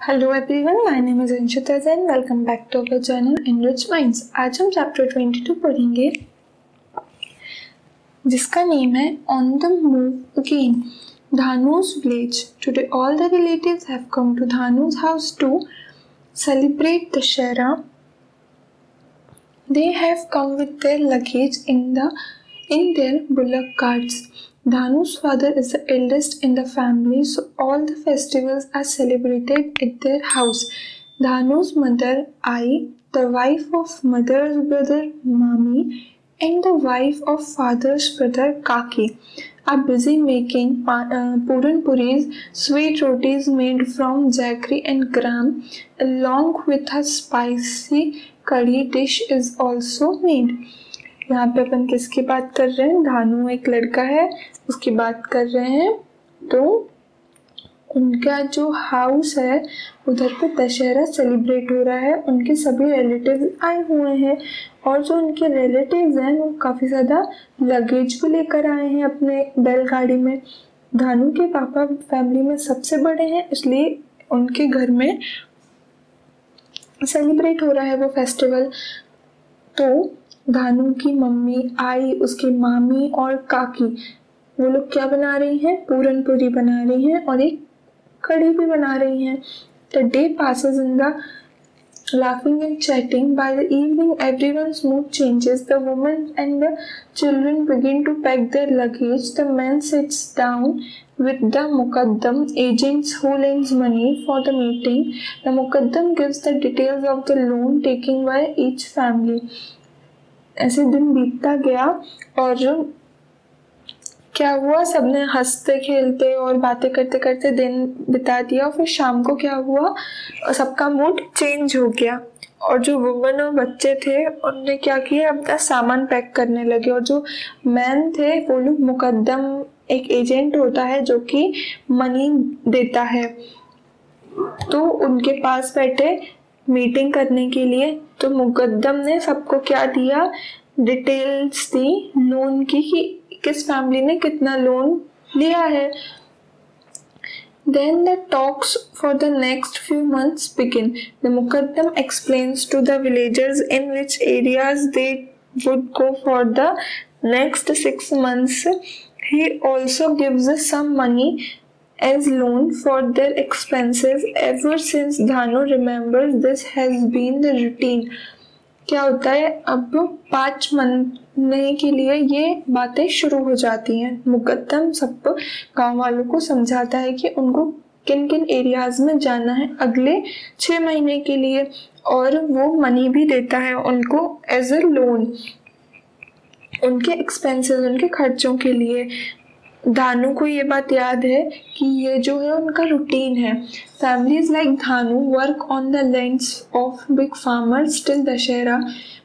Hello everyone, my name is Anshita Jain. Welcome back to our channel enrich minds. आज हम chapter 22 पढ़ेंगे जिसका name है on the move again. Dhanu's village. Today all the relatives have come to Dhanu's house to celebrate Dashera. They have come with their luggage in their bullock carts. Dhanu's father is the eldest in the family, so all the festivals are celebrated at their house. Dhanu's mother, Ai, the wife of mother's brother Mami, and the wife of father's brother Kaki, are busy making puran puris, sweet rotis made from jaggery and gram, along with a spicy curry dish is also made. यहाँ पे अपन किसकी बात कर रहे हैं? धानु एक लड़का है, उसकी बात कर रहे हैं। तो उनका जो हाउस है उधर पे दशहरा सेलिब्रेट हो रहा है। उनके सभी रिलेटिव आए हुए हैं और जो उनके रिलेटिव्स हैं वो काफ़ी ज़्यादा लगेज भी लेकर आए हैं अपने बैलगाड़ी में। धानु के पापा फैमिली में सबसे बड़े हैं, इसलिए उनके घर में सेलिब्रेट हो रहा है वो फेस्टिवल। तो धानु की मम्मी आई, उसकी मामी और काकी, वो लोग क्या बना रही हैं? पूरन पूरी बना रही हैं और एक कढ़ी भी बना रही हैं। The day passes in the laughing and chatting. By the evening, everyone's mood changes. The women and the children begin to pack their luggage. The man sits down with the muqaddam agents who lends money for the meeting. The muqaddam gives the details of the loan taken by each family. ऐसे दिन बीतता गया और क्या हुआ, सबने हंसते खेलते और बातें करते करते दिन बिता दिया। फिर शाम को क्या हुआ, सबका मूड चेंज हो गया और जो वुमन और बच्चे थे उनने क्या किया, अपना सामान पैक करने लगे। और जो मैन थे वो लोग, मुकद्दम एक एजेंट होता है जो कि मनी देता है, तो उनके पास बैठे मीटिंग करने के लिए। तो मुकद्दम ने सबको क्या दिया, डिटेल्स दी लोन की कि किस फैमिली ने कितना लोन लिया है। Then the talks for the next few months begin. The muqaddam explains to the villagers in which areas they would go for the next 6 months. He also gives some money as loan for their expenses. Ever since Dhanu remembers, this has been the routine. क्या होता है, अब 5 महीने के लिए ये बातें शुरू हो जाती हैं। मुकद्दम सब गांव वालों को समझाता है कि उनको किन किन एरियाज में जाना है अगले 6 महीने के लिए, और वो मनी भी देता है उनको एज अ लोन, उनके एक्सपेंसेस, उनके खर्चों के लिए। धानु को ये बात याद है कि ये जो है उनका रूटीन है। Families like Dhanu work on the lands of big farmers till Dussehra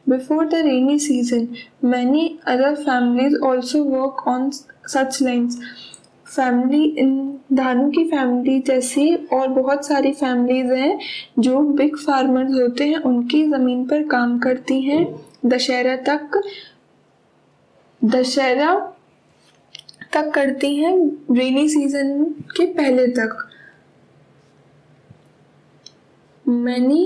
before the rainy season. Many other families also work on such lands. Family in Dhanu की फैमिली जैसी और बहुत सारी फैमिलीज हैं जो बिग फार्मर्स होते हैं, उनकी ज़मीन पर काम करती हैं दशहरा तक करती हैं, रेनी सीजन के पहले तक। Many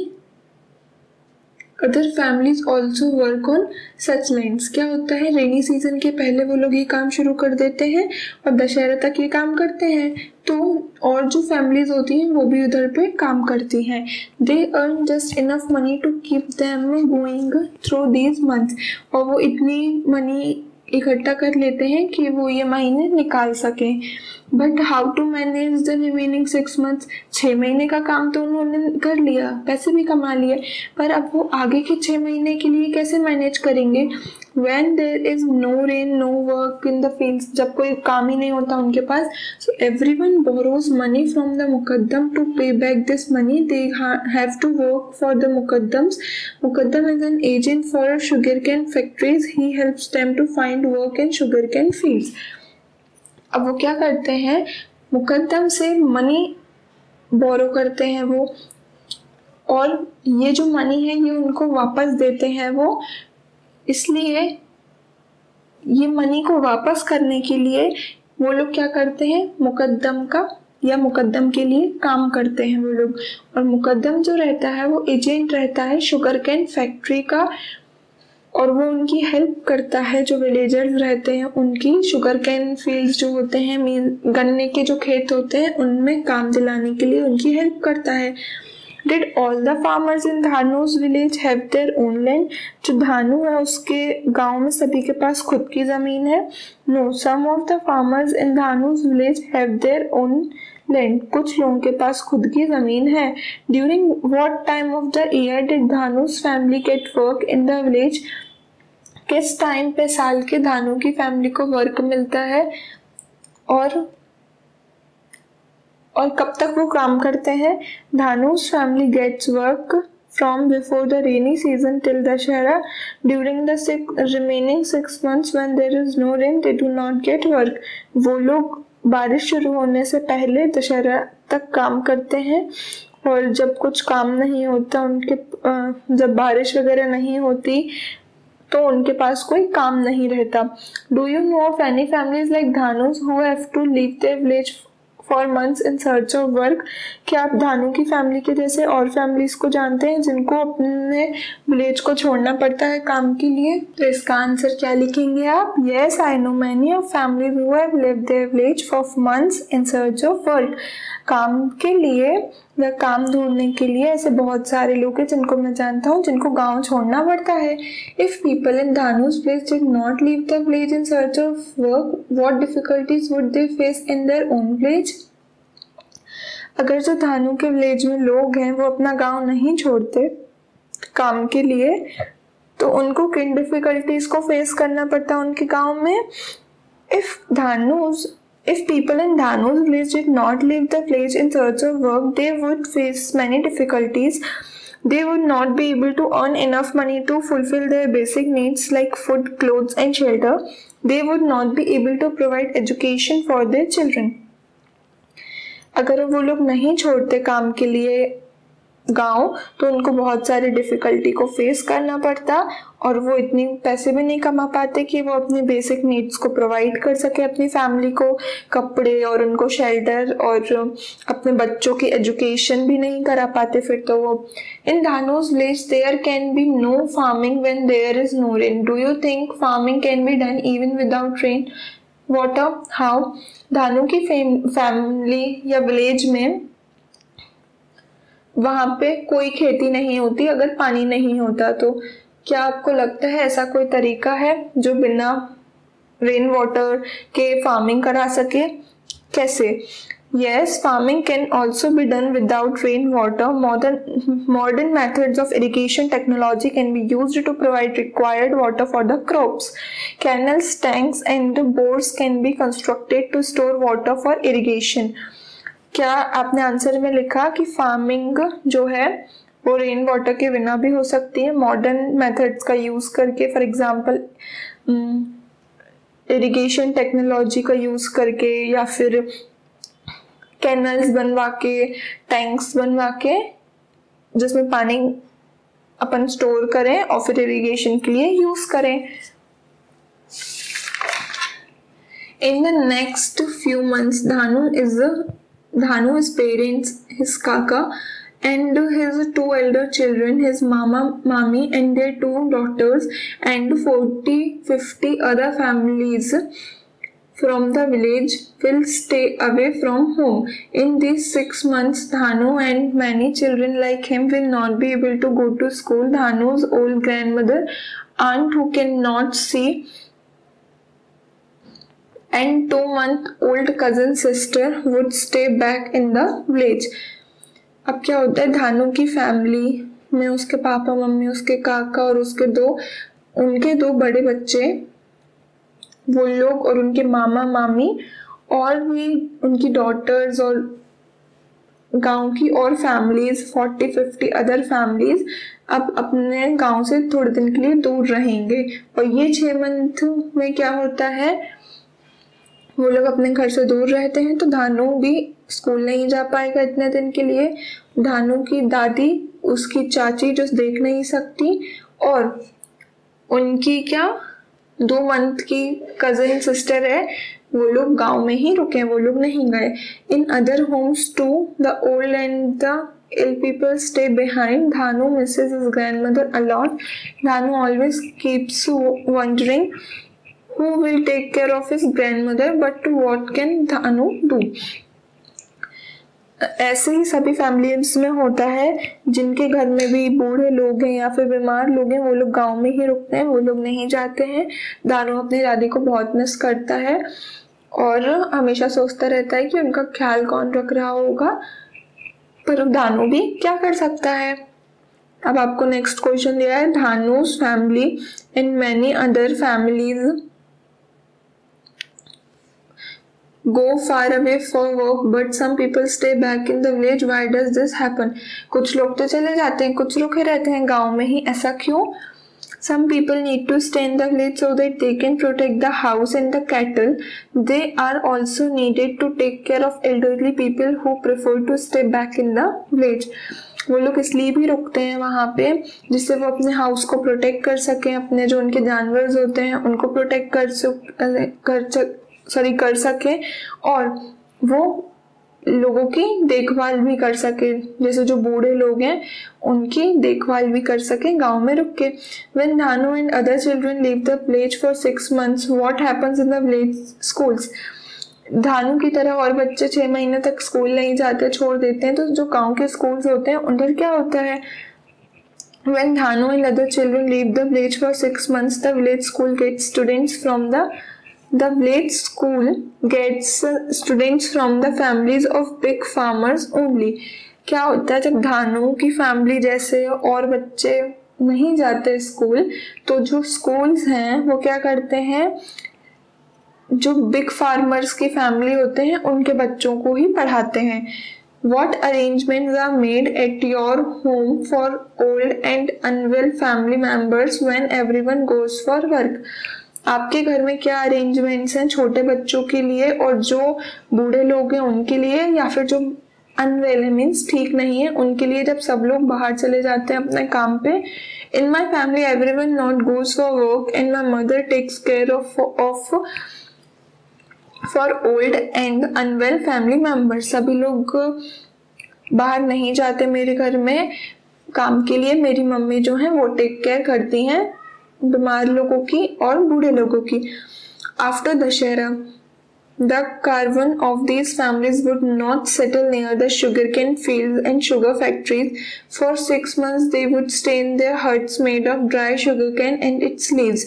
other families also work on such lines. क्या होता है, रेनी सीजन के पहले वो लोग ये काम शुरू कर देते हैं और दशहरा तक ये काम करते हैं। तो और जो फैमिलीज होती हैं वो भी उधर पे काम करती हैं। They earn just enough money to keep them going through these months. और वो इतनी मनी इकट्ठा कर लेते हैं कि वो ये महीने निकाल सकें। But how to manage the remaining 6 months? 6 महीने का काम तो उन्होंने कर लिया, पैसे भी कमा लिए, पर अब वो आगे के 6 महीने के लिए कैसे मैनेज करेंगे? When there is no rain, no work in the fields, जब कोई काम ही नहीं होता उनके पास, so everyone borrows money from the muqaddam to pay back this money. They have to work for the muqaddams. Muqaddam is an agent for sugarcane factories. He helps them to find work in sugarcane fields. अब वो क्या करते हैं, मुकद्दम से money borrow करते हैं वो, और ये जो मनी है ये उनको वापस देते हैं वो। इसलिए ये मनी को वापस करने के लिए वो लोग क्या करते हैं, मुकद्दम का या मुकद्दम के लिए काम करते हैं वो लोग। और मुकद्दम जो रहता है वो एजेंट रहता है शुगर कैन फैक्ट्री का, और वो उनकी हेल्प करता है, जो विलेजर्स रहते हैं उनकी शुगर कैन फील्ड्स जो होते हैं, गन्ने के जो खेत होते हैं उनमें काम दिलाने के लिए उनकी हेल्प करता है। Did all the farmers in धानु's village have their own land? जो धानु है उसके गांव में सभी के पास खुद की जमीन है? No, some of the farmers in धानु's village have their own land. कुछ लोगों के पास खुद की जमीन है। During what time of the year did धानु's family get work in the village? किस टाइम पे साल के धानु की फैमिली को वर्क मिलता है और कब तक वो काम करते हैं? धानु's family gets work from before the rainy season till Dashera. During the remaining 6 months when there is no rain, they do not get work. वो लोग बारिश शुरू होने से पहले दशहरा तक काम करते हैं, और जब कुछ काम नहीं होता जब बारिश वगैरह नहीं होती तो उनके पास कोई काम नहीं रहता। Do you know of any families like Dhanu's who have to leave their village for months in search of work? क्या आप धानु की फैमिली के जैसे और फैमिलीज को जानते हैं जिनको अपने विलेज को छोड़ना पड़ता है काम के लिए? तो इसका आंसर क्या लिखेंगे आप? Yes, I know many of families who have left their village for months in search of work. काम के लिए या काम ढूंढने के लिए ऐसे बहुत सारे लोग हैं जिनको मैं जानता हूँ जिनको गांव छोड़ना पड़ता है। If people in Dhanu's village did not leave the village in search of work, what difficulties would they face in their own village? अगर जो धानु के विलेज में लोग हैं वो अपना गांव नहीं छोड़ते काम के लिए, तो उनको किन डिफिकल्टीज को फेस करना पड़ता है उनके गांव में? If people in Dhanu's village did not leave the village in search of work, they would face many difficulties. They would not be able to earn enough money to fulfill their basic needs like food, clothes and shelter. They would not be able to provide education for their children. अगर वो लोग नहीं छोड़ते काम के लिए गांव तो उनको बहुत सारी डिफिकल्टी को फेस करना पड़ता, और वो इतनी पैसे भी नहीं कमा पाते कि वो अपनी बेसिक नीड्स को प्रोवाइड कर सके अपनी फैमिली को, कपड़े और उनको शेल्टर, और अपने बच्चों की एजुकेशन भी नहीं करा पाते फिर तो वो। इन धानु's village there can be no farming when there is no rain. Do you think farming can be done even without rain? Water? How? धानु की फैमिली या विलेज में वहां पे कोई खेती नहीं होती अगर पानी नहीं होता तो। क्या आपको लगता है ऐसा कोई तरीका है जो बिना रेन वाटर के फार्मिंग करा सके? कैसे? Yes, farming can also be done without rainwater. Modern methods of irrigation technology can be used to provide required water for the crops. Canals, tanks and bores can be constructed to store water for irrigation. क्या आपने answer में लिखा कि farming जो है वो rain water के बिना भी हो सकती है मॉडर्न मेथड्स का यूज करके, फॉर एग्जांपल इरिगेशन टेक्नोलॉजी का यूज करके, या फिर कैनल्स बनवा के, टैंक्स बनवा के जिसमें पानी अपन स्टोर करें और फिर इरिगेशन के लिए यूज करें। In the next few months, Dhanu is parents, his kaka and his 2 elder children, his mami and their 2 daughters and 40-50 other families from the village will stay away from home. In these 6 months, Dhanu and many children like him will not be able to go to school. Dhanu's old grandmother, aunt who cannot see, and 2-month-old cousin sister would stay back in the village. अब क्या होता है, धानु की family में उसके papa mummy, उसके काका और उनके 2 बड़े बच्चे, वो लोग और उनके मामा मामी और भी उनकी डॉटर्स और गांव की और फैमिलीज 40-50 अदर फैमिलीज अब अपने गांव से थोड़े दिन के लिए दूर रहेंगे। और ये 6 मंथ में क्या होता है, वो लोग अपने घर से दूर रहते हैं तो धानु भी स्कूल नहीं जा पाएगा इतने दिन के लिए। धानु की दादी, उसकी चाची जो देख नहीं सकती, और उनकी 2 मंथ की कजिन सिस्टर है वो लोग गांव में ही रुके, वो लोग नहीं गए. In other homes to the old and the ill people stay behind. Dhanu misses his grandmother a lot. Dhanu always keeps wondering who will take care of his grandmother, but what can Dhanu do? ऐसे ही सभी families में होता है, जिनके घर में भी बूढ़े लोग हैं या फिर बीमार लोग हैं, वो लोग गांव में ही रुकते हैं, वो लोग नहीं जाते हैं. दानू अपनी दादी को बहुत मिस करता है और हमेशा सोचता रहता है कि उनका ख्याल कौन रख रहा होगा, पर दानू भी क्या कर सकता है. अब आपको नेक्स्ट क्वेश्चन दिया है. Dhanu's family and many other families go far away for work but some people stay back in the village. Why does this happen? कुछ लोग तो चले जाते हैं, कुछ रुके रहते हैं गांव में ही, ऐसा क्यों? Some people need to stay in the village so that they can protect the house and the cattle. They are also needed to take care of elderly people who prefer to stay back in the village. वो लोग इसलिए भी रुकते हैं वहाँ पे जिससे वो अपने हाउस को प्रोटेक्ट कर सकें, अपने जो उनके जानवर होते हैं उनको प्रोटेक्ट कर सके और वो लोगों की देखभाल भी कर सके, जैसे जो बूढ़े लोग हैं उनकी देखभाल भी कर सके गांव में रुक के. When Dhanu and other children leave the village for 6 months, what happens in the village schools? धानु की तरह और बच्चे 6 महीने तक स्कूल नहीं जाते, छोड़ देते हैं, तो जो गांव के स्कूल्स होते हैं उधर क्या होता है? When Dhanu and other children leave the village for 6 months, the village school gets students from the village school gets students from the families of big farmers only. क्या होता है जब धानु की फैमिली जैसे और बच्चे नहीं जाते स्कूल, तो जो स्कूल्स हैं वो क्या करते हैं, जो बिग फार्मर्स की फैमिली होते हैं उनके बच्चों को ही पढ़ाते हैं. What arrangements are made at your home for old and unwell family members when everyone goes for work? आपके घर में क्या अरेंजमेंट्स हैं छोटे बच्चों के लिए और जो बूढ़े लोग हैं उनके लिए, या फिर जो अनवेल है मीन्स ठीक नहीं है उनके लिए, जब सब लोग बाहर चले जाते हैं अपने काम पे? In my family everyone not goes for work and my mother takes care of for old and unwell family members. सभी लोग बाहर नहीं जाते मेरे घर में काम के लिए, मेरी मम्मी जो है वो टेक केयर करती हैं बीमार लोगों की और बूढ़े लोगों की. After Dussehra the caravan of these families would not settle near the sugarcane fields and sugar factories. For 6 months they would stay in their huts made of dry sugarcane and its leaves.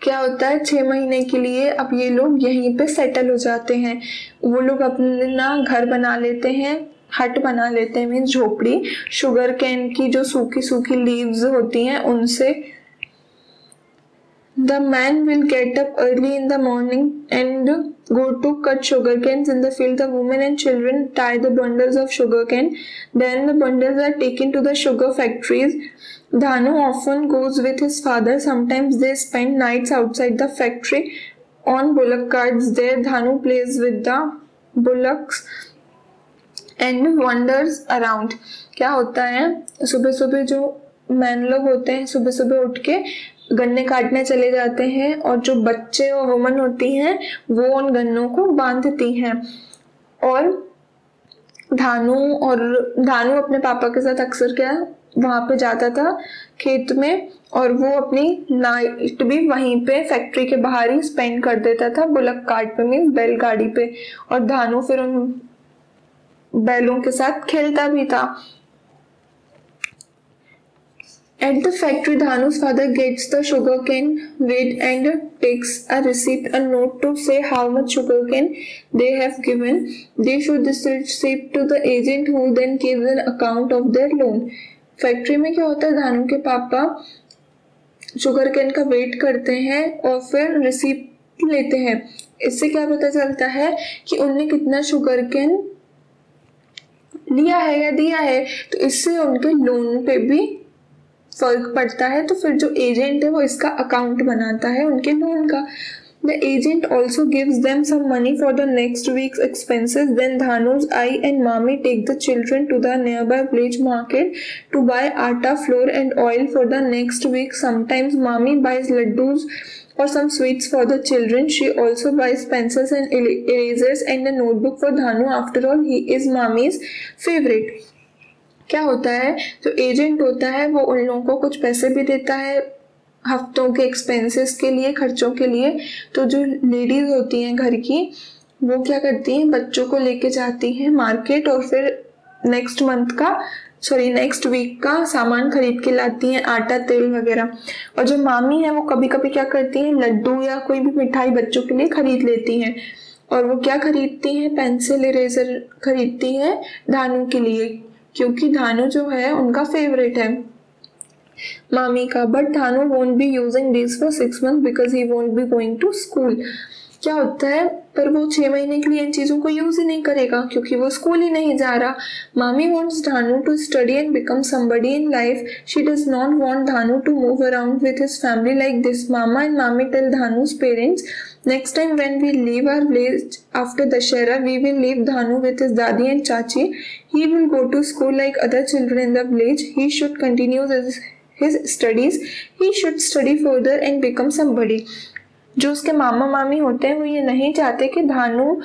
क्या होता है 6 महीने के लिए अब ये लोग यहीं पे सेटल हो जाते हैं, वो लोग अपना घर बना लेते हैं, हट बना लेते हैं मीन्स झोपड़ी, शुगर कैन की जो सूखी सूखी लीव्स होती हैं उनसे. The man will get up early in the morning and go to cut sugar canes in the field. The women and children tie the bundles of sugar cane. Then the bundles are taken to the sugar factories. Dhanu often goes with his father. Sometimes they spend nights outside the factory on bullock carts. There Dhanu plays with the bullocks and wanders around. क्या होता है सुबह सुबह जो man लोग होते हैं सुबह सुबह उठ के गन्ने काटने चले जाते हैं और जो बच्चे और वुमन होती हैं वो उन गन्नों को बांधती हैं. और धानु अपने पापा के साथ अक्सर क्या वहाँ पे जाता था खेत में और वो अपनी नाइट भी वहीं पे फैक्ट्री के बाहर ही स्पेंड कर देता था बुलक कार्ट पे मीन्स बैलगाड़ी पे, और धानु फिर उन बैलों के साथ खेलता भी था. At the factory, Dhanu's father gets the sugarcane weighed and takes a receipt, a note to say how much sugarcane they have given. They show this receipt to the agent who then gives an account of their loan. Factory में क्या होता है धानु के पापा sugar cane का wait करते हैं और फिर रिसीप्ट लेते हैं. इससे क्या पता चलता है कि उनने कितना शुगर कैन लिया है या दिया है, तो इससे उनके लोन पे भी फर्क पड़ता है. तो फिर जो एजेंट है वो इसका अकाउंट बनाता है उनके लोन का. The agent also gives them some money for the next week's expenses. Then Dhanu's I and Mami take the children to the nearby village market to buy atta, flour and oil for the next week. Sometimes Mami buys laddus or some sweets for the children. She also buys pencils and erasers and a notebook for Dhanu. After all, he is mommy's favorite. क्या होता है, जो agent होता है वो उन लोगों को कुछ पैसे भी देता है हफ्तों के एक्सपेंसेस के लिए, खर्चों के लिए। तो जो लेडीज होती हैं घर की, वो क्या करती हैं, बच्चों को लेके जाती हैं मार्केट और फिर नेक्स्ट वीक का सामान खरीद के लाती हैं, आटा, तेल वगैरह। और जो मामी है वो कभी कभी क्या करती हैं, लड्डू या कोई भी मिठाई बच्चों के लिए खरीद लेती हैं। और वो क्या खरीदती हैं, पेंसिल, इरेजर खरीदती हैं धानु के लिए, क्योंकि धानु जो है उनका फेवरेट है मामी का। But Dhanu won't be using this for 6 months because he won't be going to school. क्या होता है, पर वो 6 महीने के लिए इन चीज़ों को यूज ही नहीं करेगा क्योंकि वो स्कूल ही नहीं जा रहा। Mami wants Dhanu to study and become somebody in life. She does not want Dhanu to move around with his family like this. Mama and Mami tell Dhanu's parents, next time when we leave our village after Dashera, we will leave Dhanu with his dadi and chachi. He will go to school like other children in the village. He should continue his studies. He should study further and become somebody. जो उसके मामा मामी होते हैं वो ये नहीं चाहते कि धानु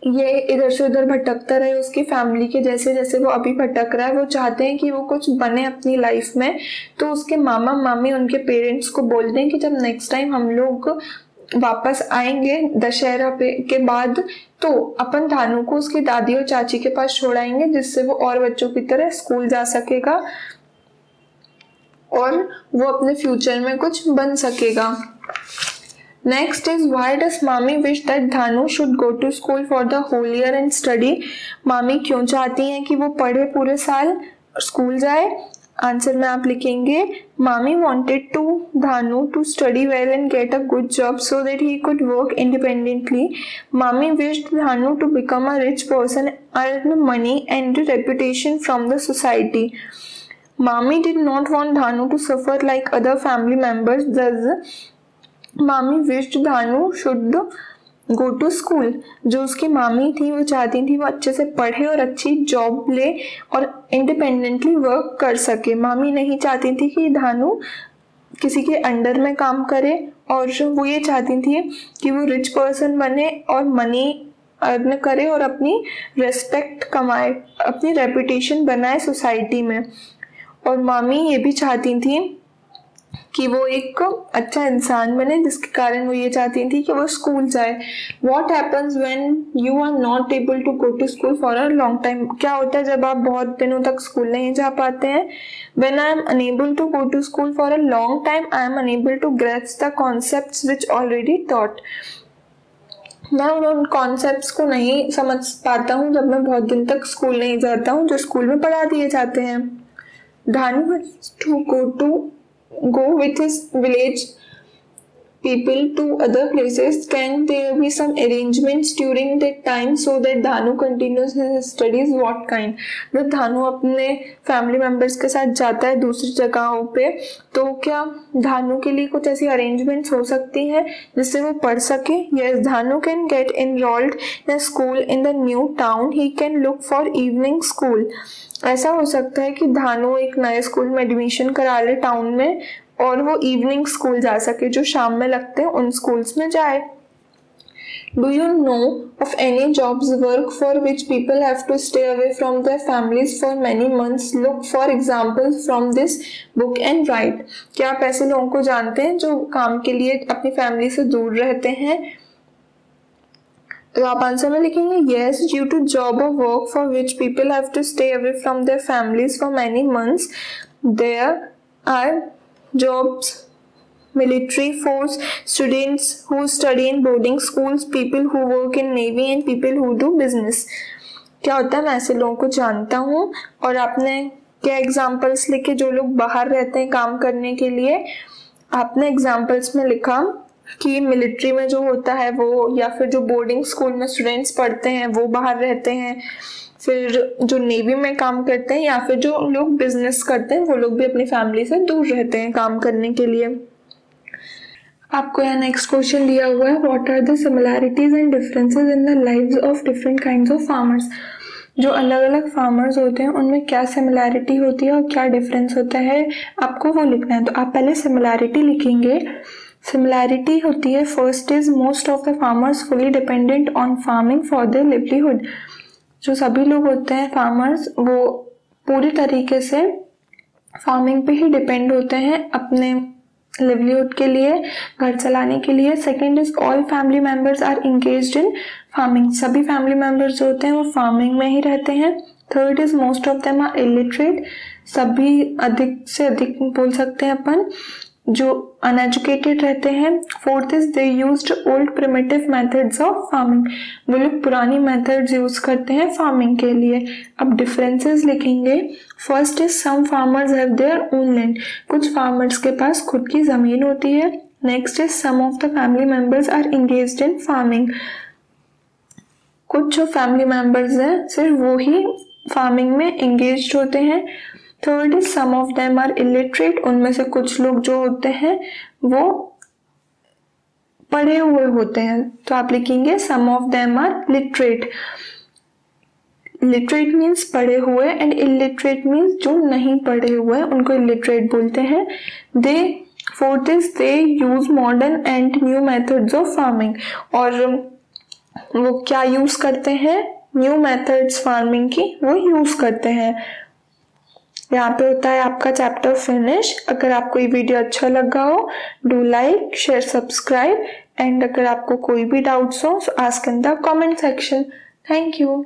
ये इधर से उधर भटकता रहे उसकी फैमिली के जैसे जैसे वो अभी भटक रहा है। वो चाहते हैं कि वो कुछ बने अपनी लाइफ में। तो उसके मामा मामी उनके पेरेंट्स को बोल दें कि जब नेक्स्ट टाइम हम लोग वापस आएंगे दशहरा के बाद, तो अपन धानु को उसकी दादी और चाची के पास छोड़ाएंगे, जिससे वो और बच्चों की तरह स्कूल जा सकेगा और वो अपने फ्यूचर में कुछ बन सकेगा। Next is, why does mommy wish that Dhanu should go to school for the whole year and study? मामी क्यों चाहती हैं कि वो पढ़े पूरे साल, स्कूल जाए? आंसर में आप लिखेंगे, मामी wanted to Dhanu to study well and get a good job so that he could work independently. Mommy wished Dhanu to become a rich person, earn money and reputation from the society. Mommy did not want Dhanu to suffer like other family members. Thus, मामी wished Dhanu should go to school. जो उसकी मामी थी वो चाहती थी वो अच्छे से पढ़े और अच्छी जॉब ले और इंडिपेंडेंटली वर्क कर सके। मामी नहीं चाहती थी कि धानु किसी के अंडर में काम करे, और वो ये चाहती थी कि वो रिच पर्सन बने और मनी अर्न करे और अपनी रेस्पेक्ट कमाए, अपनी रेपुटेशन बनाए सोसाइटी में। और मामी ये भी चाहती थी कि वो एक अच्छा इंसान बने, जिसके कारण वो ये चाहती थी कि वो स्कूल जाए। What happens when you are not able to go to school for a long time? क्या होता है जब आप बहुत दिनों तक स्कूल नहीं जा पाते हैं? When I am unable to go to school for a long time, I am unable to grasp the concepts which already taught. मैं उन कॉन्सेप्ट्स को नहीं समझ पाता हूँ जब मैं बहुत दिन तक स्कूल नहीं जाता हूँ, जो स्कूल में पढ़ा दिए जाते हैं। धानु to go with his village people to other places. Can there be some arrangements during that time so that Dhanu continues his studies? What kind? जब धानु अपने फैमिली मेंबर्स के साथ जाता है दूसरी जगहों पे, तो क्या धानु के लिए कुछ ऐसी अरेंजमेंट्स हो सकती हैं जिससे वो पढ़ सके? Yes, Dhanu can get enrolled in a school in the new town. He can look for evening school. ऐसा हो सकता है कि धानु एक नए स्कूल में एडमिशन करा ले टाउन में और वो इवनिंग स्कूल जा सके, जो शाम में लगते हैं उन स्कूल्स में जाए। Do you know of any jobs work for which people have to stay away from their families for many months? Look for examples from this book and write. क्या आप ऐसे लोगों को जानते हैं जो काम के लिए अपनी फैमिली से दूर रहते हैं? तो आप आंसर में लिखेंगे, yes, due to job or work for which people have to stay away from their families for many months, there are jobs, military force, students who study in boarding schools, people who work in navy and people who do business. क्या होता है, मैं ऐसे लोगों को जानता हूँ। और आपने क्या एग्जाम्पल्स लिखे जो लोग बाहर रहते हैं काम करने के लिए? आपने एग्जाम्पल्स में लिखा कि मिलिट्री में जो होता है वो, या फिर जो बोर्डिंग स्कूल में स्टूडेंट्स पढ़ते हैं वो बाहर रहते हैं, फिर जो नेवी में काम करते हैं, या फिर जो लोग बिजनेस करते हैं वो लोग भी अपनी फैमिली से दूर रहते हैं काम करने के लिए। आपको यहाँ नेक्स्ट क्वेश्चन दिया हुआ है, what are the similarities and differences in the lives of different kinds of farmers. जो अलग अलग फार्मर्स होते हैं उनमें क्या सिमिलैरिटी होती है और क्या डिफरेंस होता है, आपको वो लिखना है। तो आप पहले सिमिलैरिटी लिखेंगे। सिमिलैरिटी होती है, first is most of the farmers fully dependent on farming for their livelihood. जो सभी लोग होते हैं फार्मर्स, वो पूरी तरीके से फार्मिंग पे ही डिपेंड होते हैं अपने लिवलीहुड के लिए, घर चलाने के लिए। Second is all family members are engaged in farming, सभी फैमिली मेंबर्स जो होते हैं वो फार्मिंग में ही रहते हैं। Third is most of them are illiterate, सभी अधिक से अधिक बोल सकते हैं अपन जो अनएजुकेटेड रहते हैं। Fourth is they used old primitive methods of farming, वो लोग पुरानी मेथड्स यूज करते हैं फार्मिंग के लिए। अब डिफरेंसेस लिखेंगे। First is some farmers have their own land, कुछ फार्मर्स के पास खुद की जमीन होती है। Next is some of the family members are engaged in farming, कुछ जो फैमिली मेंबर्स हैं सिर्फ वो ही फार्मिंग में इंगेज्ड होते हैं। Third is some of them are illiterate, उनमें से कुछ लोग जो होते हैं वो पढ़े हुए होते हैं, तो आप लिखेंगे some of them are literate. Literate means पढ़े हुए एंड इलिटरेट मीन्स जो नहीं पढ़े हुए उनको इलिटरेट बोलते हैं। They fourth is they use modern and new methods of farming, और वो क्या यूज करते हैं, न्यू मेथड्स फार्मिंग की वो यूज करते हैं। यहाँ पे होता है आपका चैप्टर फिनिश। अगर आपको ये वीडियो अच्छा लगा हो, do like share subscribe, and अगर आपको कोई भी डाउट्स हो ask in the comment section. Thank you.